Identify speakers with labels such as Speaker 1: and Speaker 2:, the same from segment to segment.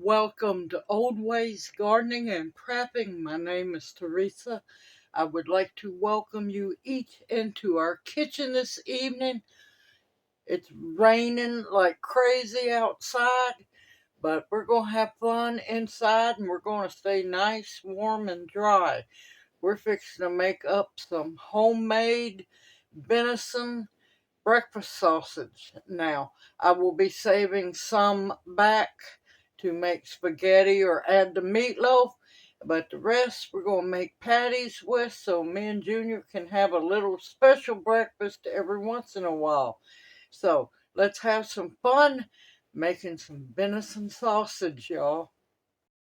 Speaker 1: Welcome to Old Ways Gardening and Prepping. My name is Teresa. I would like to welcome you each into our kitchen this evening. It's raining like crazy outside, but we're going to have fun inside and we're going to stay nice, warm, and dry. We're fixing to make up some homemade venison breakfast sausage. Now, I will be saving some back to make spaghetti or add the meatloaf, but the rest we're going to make patties with so me and Junior can have a little special breakfast every once in a while. So, let's have some fun making some venison sausage, y'all.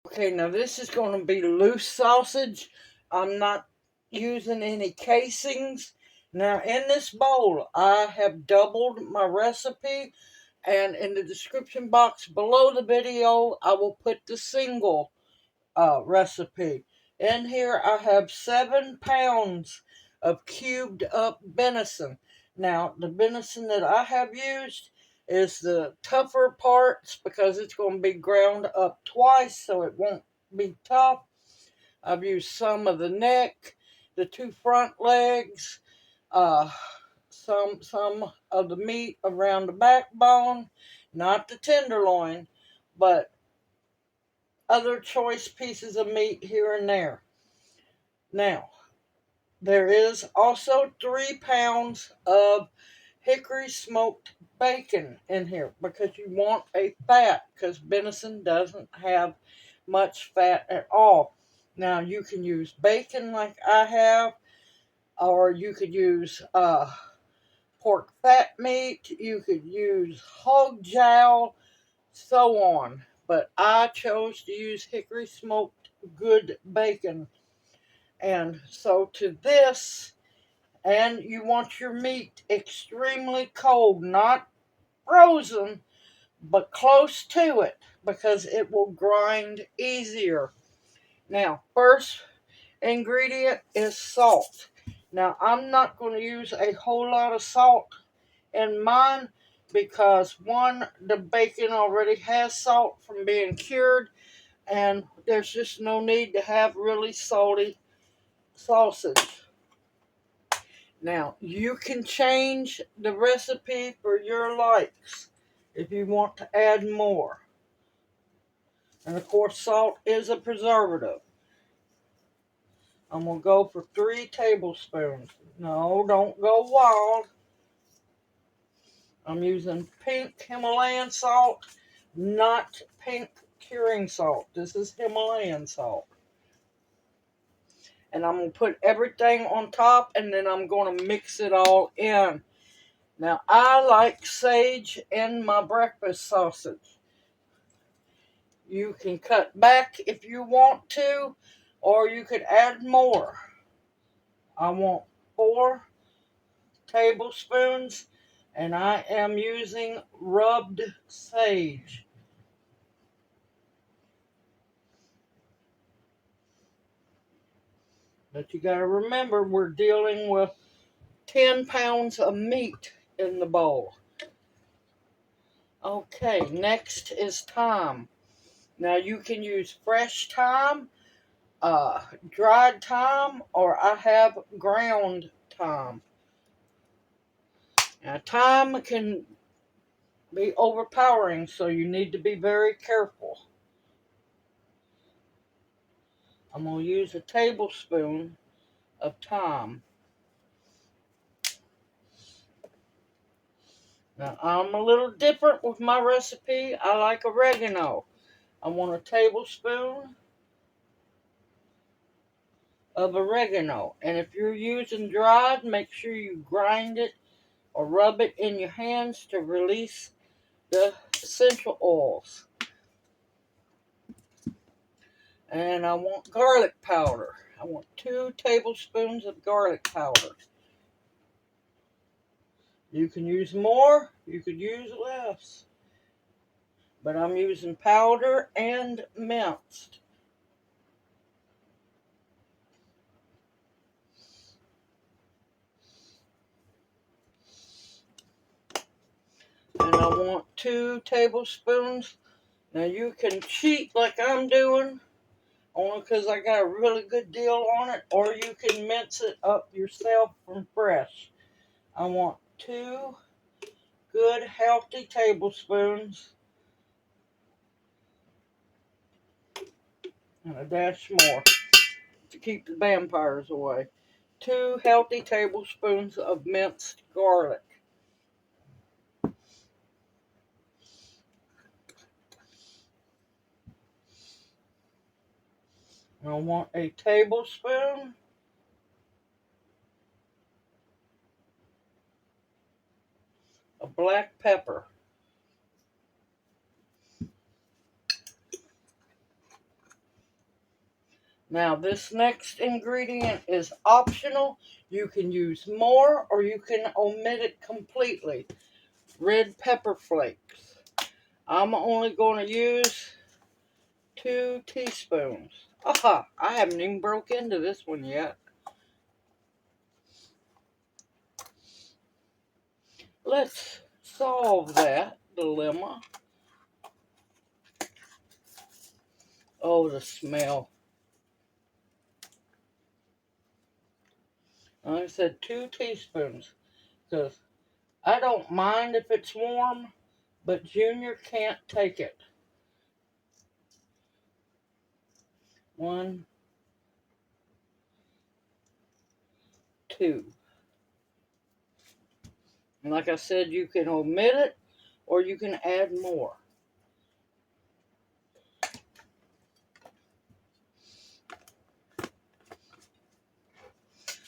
Speaker 1: Okay, now this is going to be loose sausage. I'm not using any casings. Now in this bowl, I have doubled my recipe, and in the description box below the video, I will put the single recipe. In here, I have 7 pounds of cubed up venison. Now, the venison that I have used is the tougher parts because it's going to be ground up twice so it won't be tough. I've used some of the neck, the 2 front legs, uh, some of the meat around the backbone, not the tenderloin, but other choice pieces of meat here and there. Now, there is also 3 pounds of hickory smoked bacon in here because you want a fat because venison doesn't have much fat at all. Now, you can use bacon like I have, or you could use pork fat meat, you could use hog jowl, so on. But I chose to use hickory smoked good bacon. And so to this, and you want your meat extremely cold, not frozen, but close to it, because it will grind easier. Now, first ingredient is salt. Now, I'm not going to use a whole lot of salt in mine because one, the bacon already has salt from being cured, and there's just no need to have really salty sausage. Now, you can change the recipe for your likes if you want to add more. And of course, salt is a preservative. I'm going to go for 3 tablespoons. No, don't go wild. I'm using pink Himalayan salt, not pink curing salt. This is Himalayan salt. And I'm going to put everything on top, and then I'm going to mix it all in. Now, I like sage in my breakfast sausage. You can cut back if you want to, or you could add more. I want 4 tablespoons, and I am using rubbed sage. But you got to remember, we're dealing with 10 pounds of meat in the bowl. Okay, next is thyme. Now you can use fresh thyme, dried thyme, or I have ground thyme. Now thyme can be overpowering, so you need to be very careful. I'm going to use a tablespoon of thyme. Now, I'm a little different with my recipe. I like oregano. I want a tablespoon of oregano. And if you're using dried, make sure you grind it or rub it in your hands to release the essential oils. And I want garlic powder. I want 2 tablespoons of garlic powder. You can use more, you could use less. But I'm using powder and minced. And I want 2 tablespoons Now you can cheat like I'm doing, only because I got a really good deal on it, or you can mince it up yourself from fresh. I want 2 good healthy tablespoons and a dash more to keep the vampires away. 2 healthy tablespoons of minced garlic. I want a tablespoon of black pepper. Now this next ingredient is optional. You can use more or you can omit it completely. Red pepper flakes. I'm only going to use 2 teaspoons. Aha, I haven't even broke into this one yet. Let's solve that dilemma. Oh, the smell. Like I said, 2 teaspoons. Because I don't mind if it's warm, but Junior can't take it. 1, 2. And like I said, you can omit it or you can add more.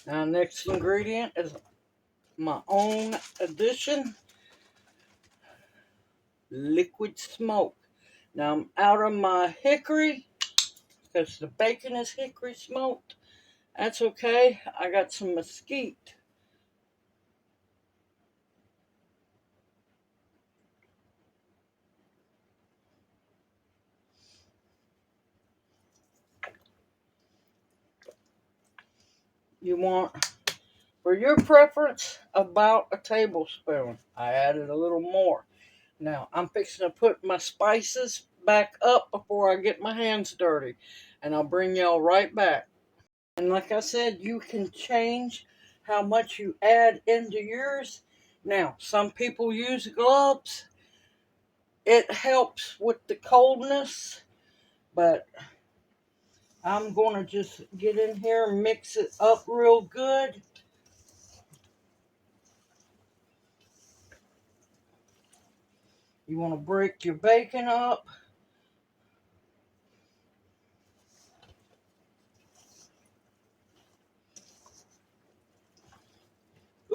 Speaker 1: Now, next ingredient is my own addition, liquid smoke. Now, I'm out of my hickory because the bacon is hickory smoked. That's okay. I got some mesquite. You want, for your preference, about a tablespoon. I added a little more. Now, I'm fixing to put my spices back up before I get my hands dirty. And I'll bring y'all right back. And like I said, you can change how much you add into yours. Now, some people use gloves. It helps with the coldness, but I'm going to just get in here and mix it up real good. You want to break your bacon up.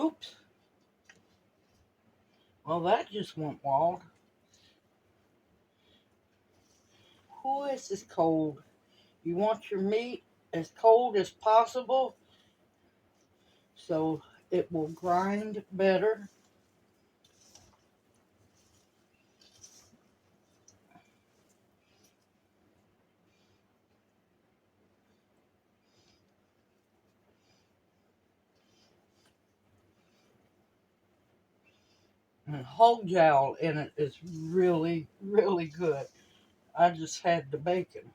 Speaker 1: Oops. Well, that just went wild. Who is this cold? You want your meat as cold as possible so it will grind better. And whole jowl in it is really, really good. I just had the bacon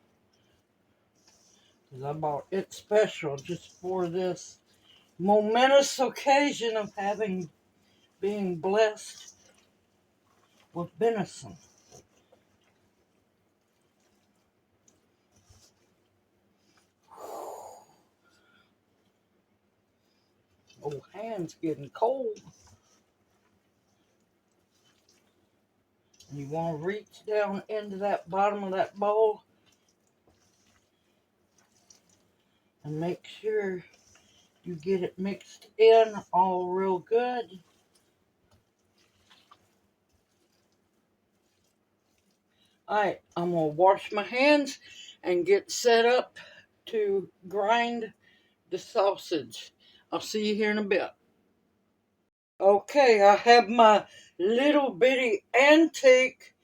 Speaker 1: because I bought it special just for this momentous occasion of being blessed with venison. Oh, hands getting cold. And you want to reach down into that bottom of that bowl and make sure you get it mixed in all real good. Alright, I'm going to wash my hands and get set up to grind the sausage. I'll see you here in a bit. Okay, I have my little bitty antique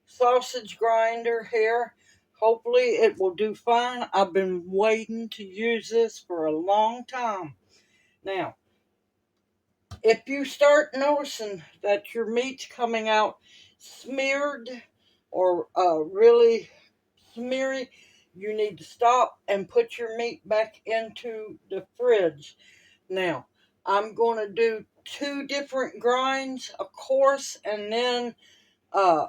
Speaker 1: sausage grinder here. Hopefully it will do fine. I've been waiting to use this for a long time. Now, if you start noticing that your meat's coming out smeared or really smeary, you need to stop and put your meat back into the fridge. Now, I'm going to do two different grinds, a coarse and then a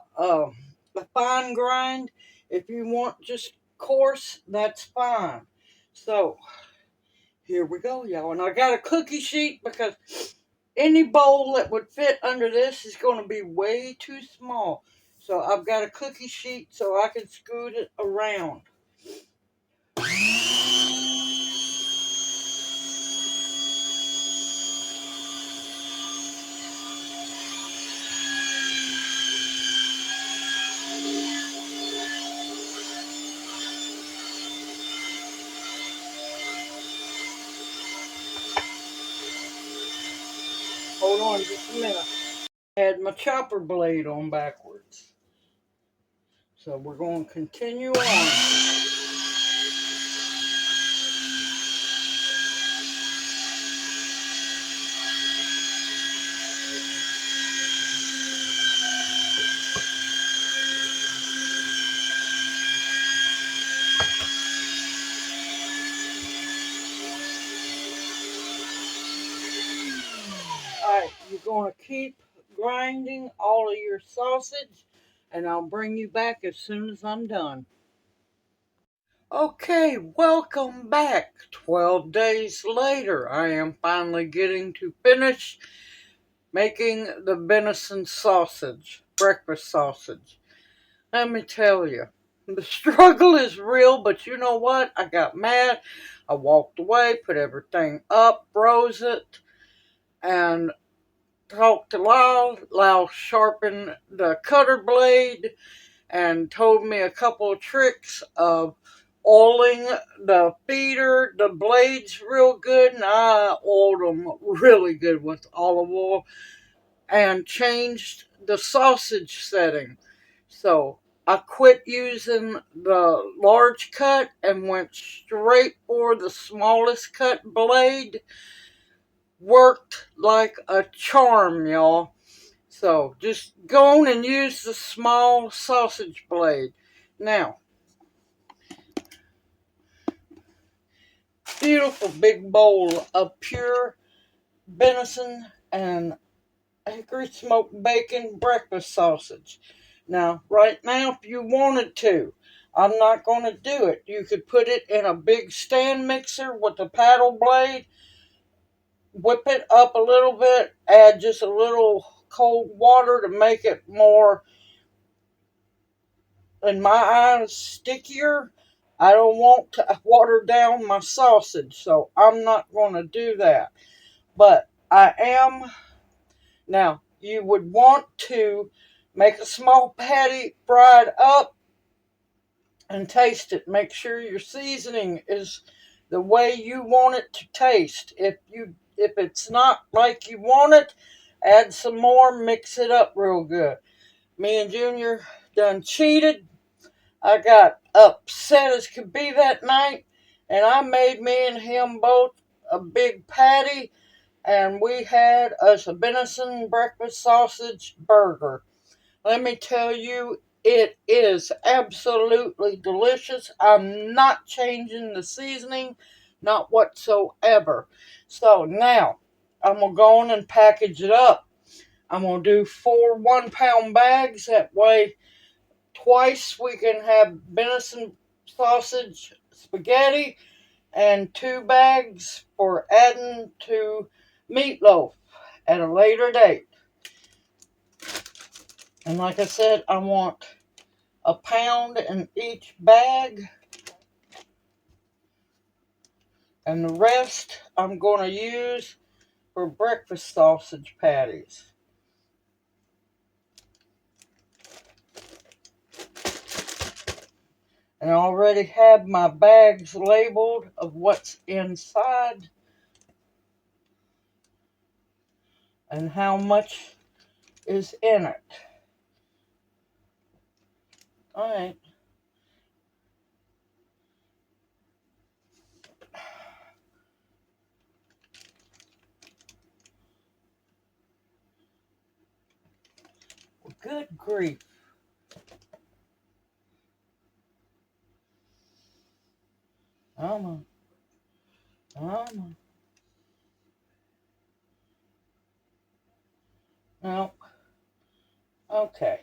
Speaker 1: fine grind. If you want just coarse, that's fine. So, here we go, y'all. And I got a cookie sheet because any bowl that would fit under this is going to be way too small. So I've got a cookie sheet so I can scoot it around. Hold on just a minute. I had my chopper blade on backwards. So we're going to continue on. Alright, you're going to keep grinding all of your sausage, and I'll bring you back as soon as I'm done. Okay, welcome back. 12 days later, I am finally getting to finish making the venison sausage, breakfast sausage. Let me tell you, the struggle is real, but you know what? I got mad. I walked away, put everything up, froze it, and talked to Lyle. Lyle sharpened the cutter blade and told me a couple of tricks of oiling the feeder, the blades real good, and I oiled them really good with olive oil and changed the sausage setting. So I quit using the large cut and went straight for the smallest cut blade. Worked like a charm, y'all. So just go on and use the small sausage blade. Now, beautiful big bowl of pure venison and hickory smoked bacon breakfast sausage. Now, right now, if you wanted to, I'm not going to do it. You could put it in a big stand mixer with a paddle blade, whip it up a little bit, add just a little cold water to make it more, in my eyes, stickier. I don't want to water down my sausage, so I'm not going to do that. But I am. Now, you would want to make a small patty, fry it up, and taste it. Make sure your seasoning is the way you want it to taste. If it's not like you want it, add some more, mix it up real good. Me and Junior done cheated. I got upset as could be that night, and I made me and him both a big patty, and we had us a venison breakfast sausage burger. Let me tell you, it is absolutely delicious. I'm not changing the seasoning, not whatsoever. So now, I'm going to go on and package it up. I'm going to do 4 1-pound bags. That way, twice we can have venison sausage spaghetti and 2 bags for adding to meatloaf at a later date. And like I said, I want a pound in each bag. And the rest I'm going to use for breakfast sausage patties. And I already have my bags labeled of what's inside and how much is in it. Alright. Good grief. Come on. Come on. No. Okay.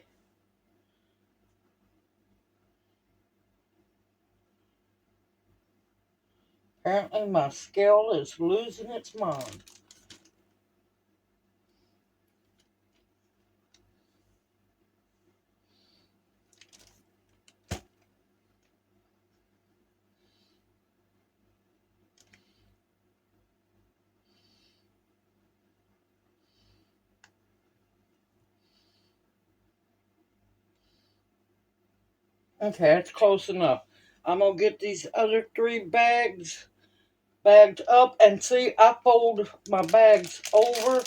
Speaker 1: Apparently my scale is losing its mind. Okay, that's close enough. I'm going to get these other 3 bags bagged up. And see, I fold my bags over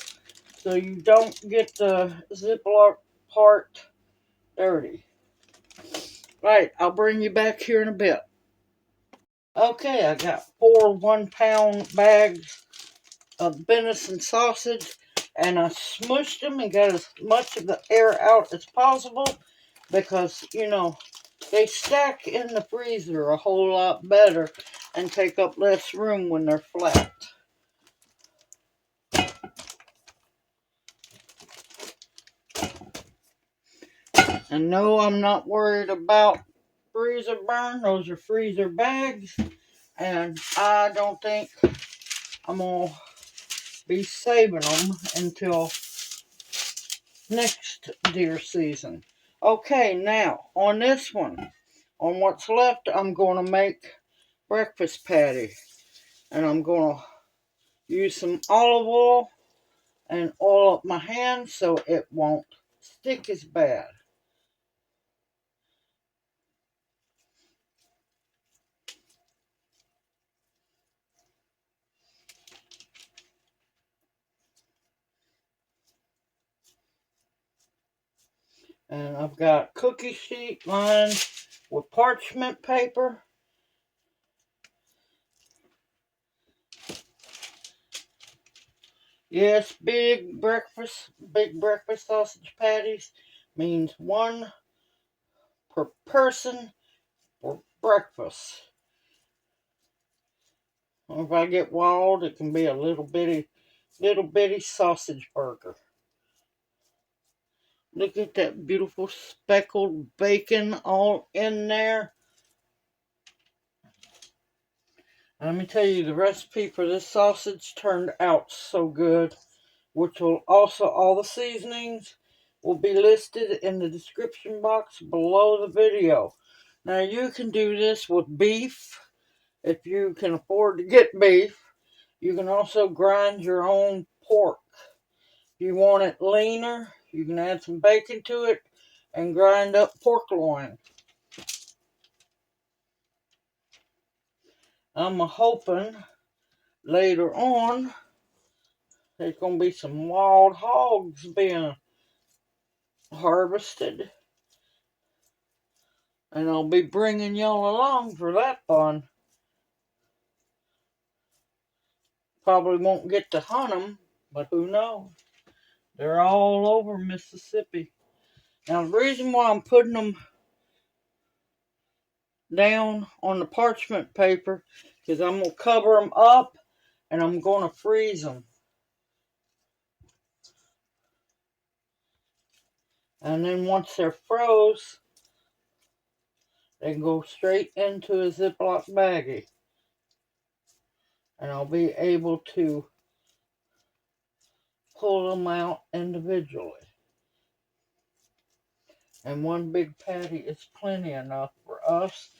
Speaker 1: so you don't get the Ziploc part dirty. Right, I'll bring you back here in a bit. Okay, I got 4 1-pound bags of venison sausage, and I smushed them and got as much of the air out as possible because, you know, they stack in the freezer a whole lot better and take up less room when they're flat. And no, I'm not worried about freezer burn. Those are freezer bags, and I don't think I'm going to be saving them until next deer season. Okay, now on this one, on what's left, I'm going to make breakfast patty. And I'm going to use some olive oil and oil up my hands so it won't stick as bad. And I've got cookie sheet lined with parchment paper. Yes, big breakfast sausage patties means 1 per person for breakfast. Or if I get wild, it can be a little bitty sausage burger. Look at that beautiful speckled bacon all in there. Let me tell you, the recipe for this sausage turned out so good, which will also, all the seasonings will be listed in the description box below the video. Now you can do this with beef if you can afford to get beef. You can also grind your own pork. If you want it leaner, you can add some bacon to it and grind up pork loin. I'm hoping later on there's going to be some wild hogs being harvested. And I'll be bringing y'all along for that fun. Probably won't get to hunt them, but who knows? They're all over Mississippi. Now, the reason why I'm putting them down on the parchment paper is I'm going to cover them up and I'm going to freeze them. And then once they're froze, they can go straight into a Ziploc baggie. And I'll be able to pull them out individually. And 1 big patty is plenty enough for us.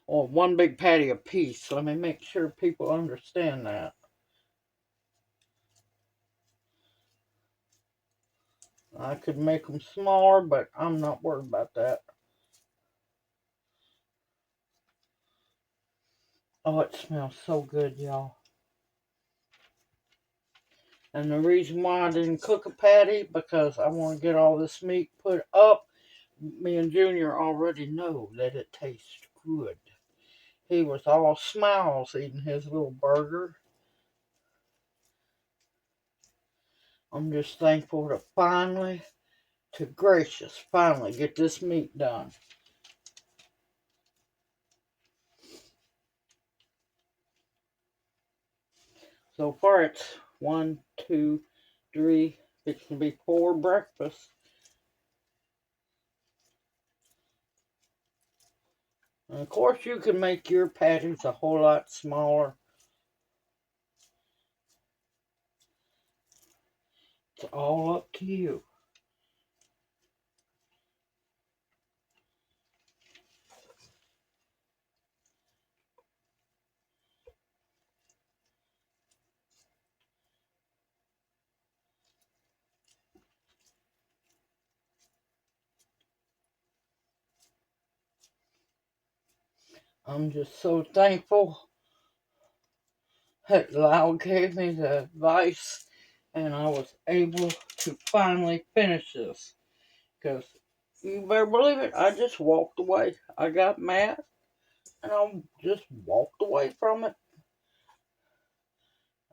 Speaker 1: Or 1 big patty apiece. Let me make sure people understand that. I could make them smaller, but I'm not worried about that. Oh, it smells so good, y'all. And the reason why I didn't cook a patty, because I want to get all this meat put up. Me and Junior already know that it tastes good. He was all smiles eating his little burger. I'm just thankful to finally get this meat done. So far it's 1, 2, 3, it can be 4 breakfasts. And of course you can make your patties a whole lot smaller. It's all up to you. I'm just so thankful that Lyle gave me the advice and I was able to finally finish this. Because you better believe it, I just walked away. I got mad and I just walked away from it.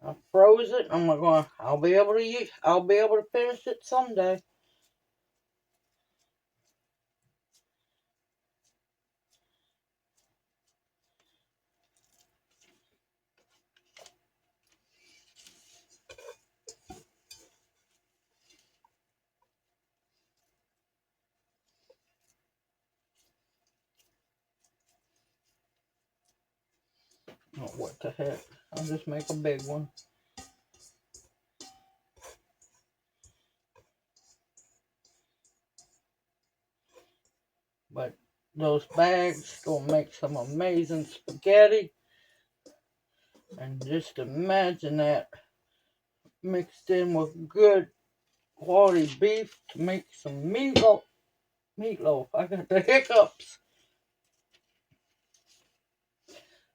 Speaker 1: I froze it. I'm going. I'll be able to finish it someday. Oh, what the heck? I'll just make a big one. But those bags gonna make some amazing spaghetti. And just imagine that mixed in with good quality beef to make some meatloaf. I got the hiccups.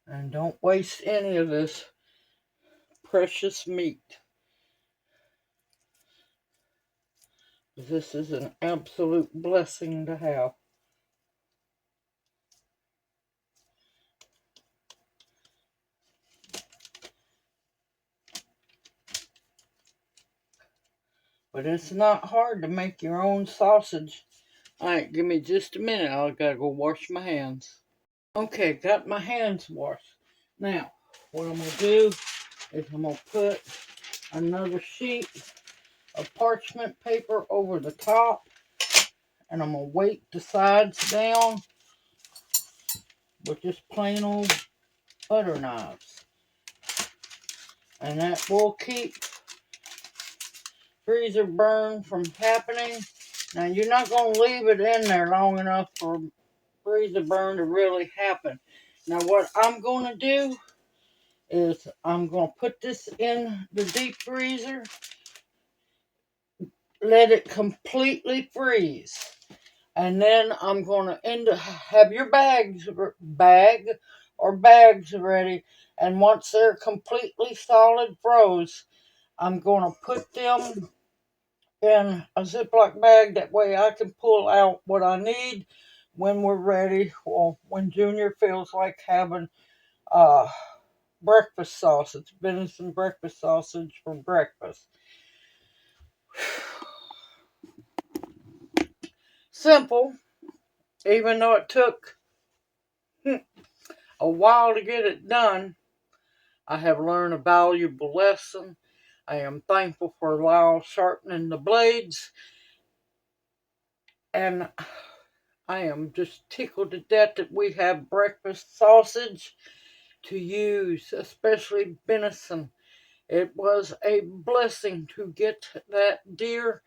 Speaker 1: And don't waste any of this precious meat. This is an absolute blessing to have. But it's not hard to make your own sausage. Alright, give me just a minute. I gotta go wash my hands. Okay, got my hands washed. Now, what I'm gonna do is I'm gonna put another sheet of parchment paper over the top, and I'm gonna weight the sides down with just plain old butter knives. And that will keep freezer burn from happening. Now, you're not gonna leave it in there long enough for freezer burn to really happen. Now, what I'm gonna do is I'm going to put this in the deep freezer, let it completely freeze, and then I'm going to have your bags ready, and once they're completely solid froze, I'm going to put them in a Ziploc bag. That way I can pull out what I need when we're ready, or when Junior feels like having breakfast sausage, venison breakfast sausage for breakfast. Simple, even though it took a while to get it done. I have learned a valuable lesson. I am thankful for Lyle sharpening the blades, and I am just tickled to death that we have breakfast sausage to use, especially venison. It was a blessing to get that deer,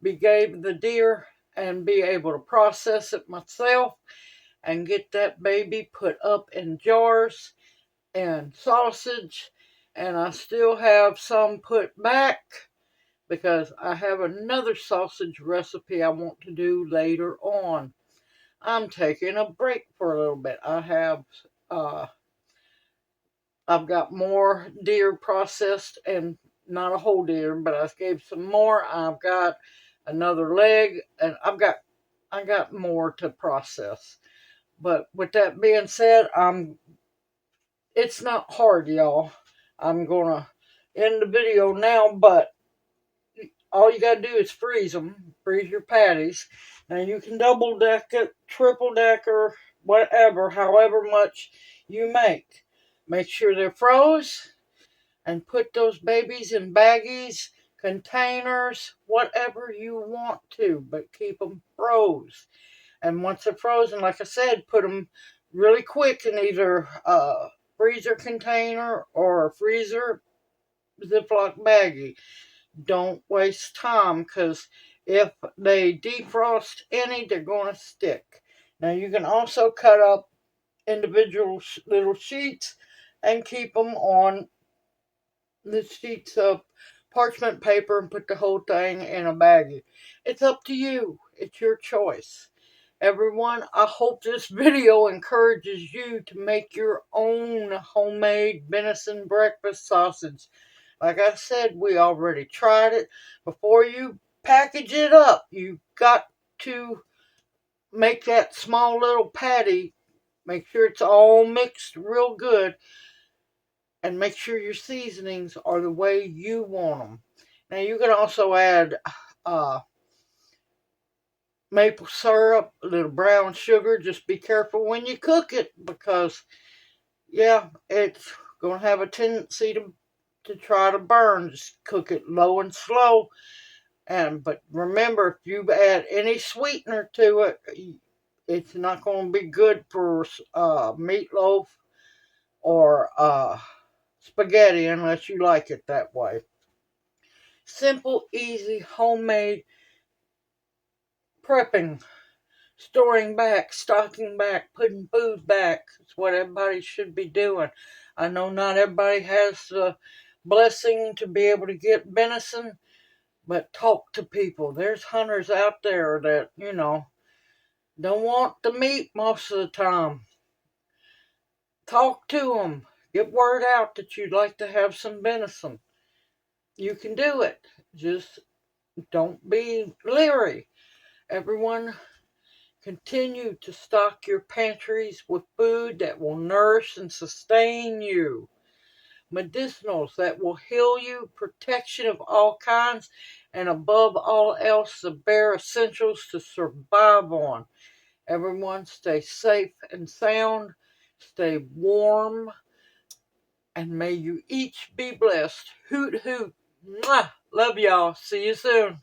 Speaker 1: gave the deer, and be able to process it myself and get that baby put up in jars and sausage. And I still have some put back because I have another sausage recipe I want to do later on. I'm taking a break for a little bit. I've got more deer processed, and not a whole deer, but I gave some more. I've got another leg, and I got more to process. But with that being said, it's not hard, y'all. I'm gonna end the video now, but all you gotta do is freeze them. Freeze your patties. Now you can double deck it, triple decker, whatever, however much you make. Make sure they're froze, and put those babies in baggies, containers, whatever you want to, but keep them froze. And once they're frozen, like I said, put them really quick in either a freezer container or a freezer Ziploc baggie. Don't waste time, because if they defrost any, they're going to stick. Now you can also cut up individual little sheets and keep them on the sheets of parchment paper and put the whole thing in a baggie. It's up to you. It's your choice. Everyone, I hope this video encourages you to make your own homemade venison breakfast sausage. Like I said, we already tried it. Before you package it up, you got to make that small little patty. Make sure it's all mixed real good, and make sure your seasonings are the way you want them. Now you can also add maple syrup, a little brown sugar. Just be careful when you cook it, because yeah, it's going to have a tendency to try to burn. Just cook it low and slow. But remember, if you add any sweetener to it, it's not going to be good for meatloaf or spaghetti unless you like it that way. Simple, easy, homemade prepping, storing back, stocking back, putting food back. It's what everybody should be doing. I know not everybody has the blessing to be able to get venison, but talk to people. There's hunters out there that, don't want the meat most of the time. Talk to them. Get word out that you'd like to have some venison. You can do it. Just don't be leery. Everyone, continue to stock your pantries with food that will nourish and sustain you. Medicinals that will heal you, protection of all kinds, and above all else, the bare essentials to survive on. Everyone, stay safe and sound, stay warm, and may you each be blessed. Hoot, hoot. Mwah. Love y'all. See you soon.